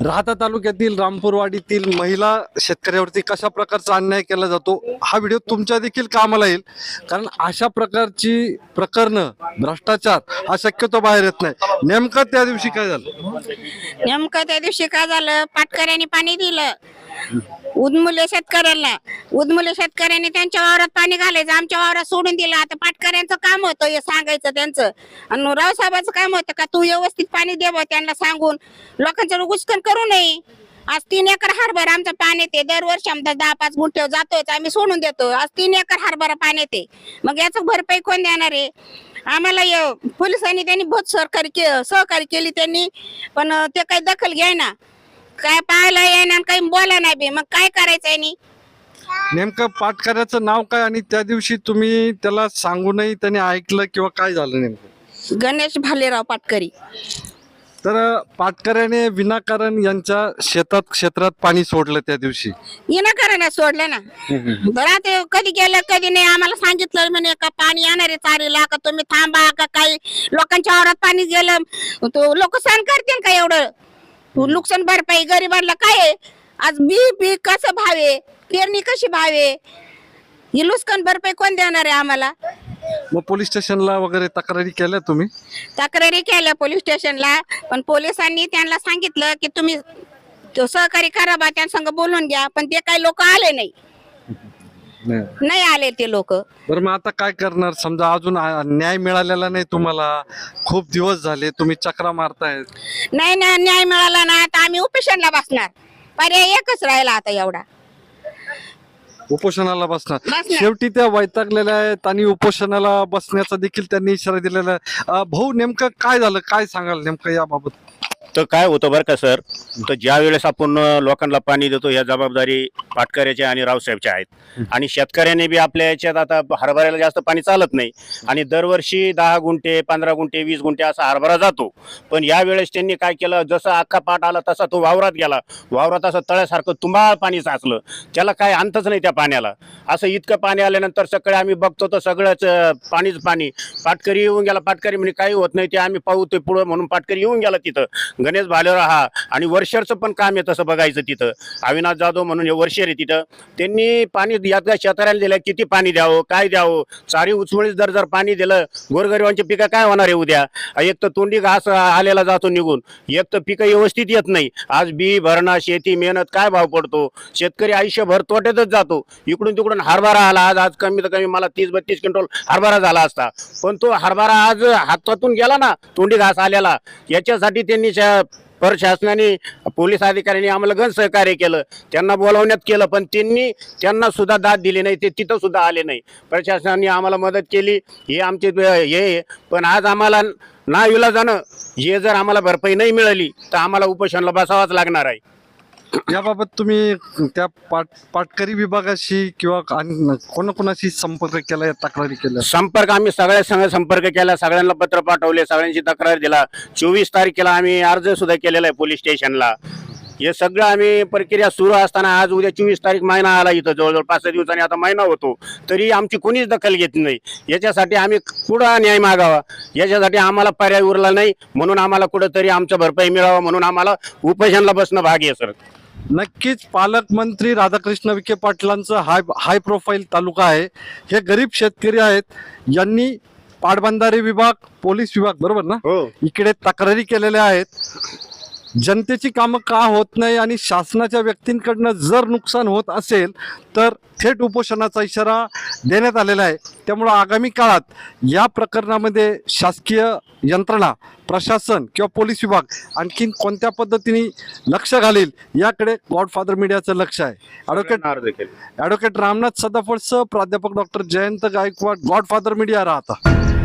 राहता तालुक्यातील रामपूरवाडीतील महिला शेतकऱ्यावरती कशा प्रकारचा अन्याय केला जातो हा व्हिडिओ तुमच्या देखील कामाला येईल, कारण अशा प्रकारची प्रकरणं भ्रष्टाचार हा शक्यतो बाहेर येत नाही। नेमकं त्या दिवशी काय झालं? नेमकं त्या दिवशी काय झालं, पाटकऱ्यांनी पाणी दिलं उदमुले शेतकऱ्यांनी त्यांच्या वावरात पाणी घालायचं, आमच्या वावरात सोडून दिलं। आता पाटकऱ्यांचं काम होतं हे सांगायचं त्यांचं, आणि रावसाहेबांचं काम होतं का तू व्यवस्थित पाणी द्यावं, त्यांना सांगून लोकांचं घुसखोर करू नये। आज 3 एकर हरभरा आमचं पाणी येते, दरवर्षी आमचा 10-5 गुंठे जातोच, आम्ही सोडून देतो। आज 3 एकर हरभरा पाणी येते, मग याचं भरपाई कोण देणार आहे? आम्हाला पोलिसांनी त्यांनी बहुत सहकार्य केली त्यांनी, पण ते काही दखल घ्यायना, काय पाहायला येईना, काही बोला नाही बे, मग काय करायचं आहे? नेमकं पाटकऱ्याचं नाव काय आणि त्या दिवशी तुम्ही त्याला सांगूनही त्याने ऐकलं किंवा काय झालं नेमकं? गणेश भालेराव पाटकरी। तर पाटकऱ्याने विनाकारण यांच्या क्षेत्रात पाणी सोडलं त्या दिवशी। विनाकारण सोडलं ना, बरं ते कधी गेलं कधी नाही, आम्हाला सांगितलं म्हणे का पाणी येणार आहे चारीला, का तुम्ही थांबा, का काही लोकांच्या वावरात पाणी गेलं तो लोक सहन करतील का एवढं? नुकसान भरपाई गरिबांना काय आहे? आज बी कसं भावे, पेरणी कशी भावे, ही नुकसान भरपाई कोण देणार आहे आम्हाला? मग पोलीस स्टेशनला वगैरे तक्रारी केल्या तुम्ही? तक्रारी केल्या पोलीस स्टेशनला, पण पोलिसांनी त्यांना सांगितलं की तुम्ही सहकार्य करा बा, त्यांसंग बोलून घ्या, पण ते काही लोक आले नाही आले ते लोक। बरं, मग आता काय करणार? समजा अजून न्याय मिळालेला नाही तुम्हाला, खूप दिवस झाले तुम्ही चक्रा मारतायत, नाही ना न्याय मिळाला ना, आता आम्ही उपोषणला बसणार, पर्याय एकच राहिला आता एवढा, उपोषणाला बसणार। शेवटी त्या वैतागलेल्या आहेत आणि उपोषणाला बसण्याचा देखील त्यांनी इशारा दिलेला आहे। भाऊ, नेमकं काय झालं, काय सांगाल नेमकं याबाबत? तर काय होतं बरं का सर, तर ज्या वेळेस आपण लोकांना पाणी देतो या जबाबदारी पाटकऱ्याच्या आणि रावसाहेबच्या आहेत, आणि शेतकऱ्याने बी आपल्या याच्यात आता हरभऱ्याला जास्त पाणी चालत नाही, आणि दरवर्षी 10 गुंठे 15 गुंठे 20 गुंठे असा हरभरा जातो। पण या वेळेस त्यांनी काय केलं, जसा अख्खा पाट आला तसा तो वावरात गेला, वावरात असं तळ्यासारखं तुंबाळ पाणी साचलं, त्याला काय अंतच नाही त्या पाण्याला। असं इतकं पाणी आल्यानंतर सकाळी आम्ही बघतो तर सगळंच पाणीच पाणी। पाटकरी येऊन गेला, पाटकरी म्हणजे काही होत नाही ते आम्ही पाहू ते पुढं म्हणून पाटकरी येऊन गेला तिथं, गणेश भालेराव हा, आणि वर्षरचं पण काम आहे तसं बघायचं तिथं, अविनाश जाधव म्हणून हे वर्षर आहे तिथं, त्यांनी पाणी यात शेतकऱ्याला दिलं, किती पाणी द्यावं काय द्यावं, सारी उचमळीच जर पाणी दिलं गोरगरिबांची पिकं काय होणार आहे उद्या? एक तर तोंडी घास आलेला जातो निघून, एक तर पिकं व्यवस्थित येत नाही, आज बी भरणा शेती मेहनत काय भाव पडतो, शेतकरी आयुष्यभर तोट्यातच जातो। इकडून तिकडून हरभरा आला, आज कमीत कमी मला 30-32 क्विंटल हरभरा झाला असता, पण तो हरभरा आज हातातून गेला ना, तोंडी घास आलेला। याच्यासाठी त्यांनी प्रशासनाने पोलीस अधिकाऱ्यांनी आम्हाला गण सहकार्य केलं, त्यांना बोलावण्यात केलं, पण त्यांना सुद्धा दाद दिली नाही, ते तिथं सुद्धा आले नाही। प्रशासनाने आम्हाला मदत केली, हे आमचे हे, पण आज आम्हाला नाविलाजानं हे जर आम्हाला भरपाई नाही मिळाली तर आम्हाला उपोषणाला बसावाच लागणार आहे। याबाबत तुम्ही त्या पाटकरी विभागाशी किंवा कोणाकोणाशी संपर्क केला, या तक्रारी केल्या? संपर्क आम्ही सगळ्या संपर्क केला, सगळ्यांना पत्र पाठवले, सगळ्यांची तक्रार दिला। 24 तारखेला आम्ही अर्ज सुद्धा केलेला आहे पोलीस स्टेशनला। हे सगळं आम्ही प्रक्रिया सुरू असताना आज उद्या 24 तारीख महिना आला, इथं जवळजवळ 5-6 दिवसांनी आता महिना होतो, तरी आमची कोणीच दखल घेत नाही। याच्यासाठी आम्ही कुठं न्याय मागावा, याच्यासाठी आम्हाला पर्याय उरला नाही, म्हणून आम्हाला कुठंतरी आमचं भरपाई मिळावा, म्हणून आम्हाला उपोषणाला बसणं भाग आहे सर। नक्कीच पालकमंत्री राधाकृष्ण विखे पाटलांचं हाय प्रोफाईल तालुका आहे, हे गरीब शेतकरी आहेत, यांनी पाटबंधारे विभाग, पोलीस विभाग, बरोबर ना, इकडे तक्रारी केलेल्या आहेत। जनतेची कामं का होत नाही आणि शासनाच्या व्यक्तींकडनं जर नुकसान होत असेल तर थेट उपोषणाचा इशारा देण्यात आलेला आहे। त्यामुळं आगामी काळात या प्रकरणामध्ये शासकीय यंत्रणा, प्रशासन किंवा पोलीस विभाग आणखीन कोणत्या पद्धतीने लक्ष घालेल याकडे गॉडफादर मीडियाचं लक्ष आहे। ॲडव्होकेट रामनाथ सदाफळसह प्राध्यापक doctor Jayant Gaikwad, godfather media, राहता।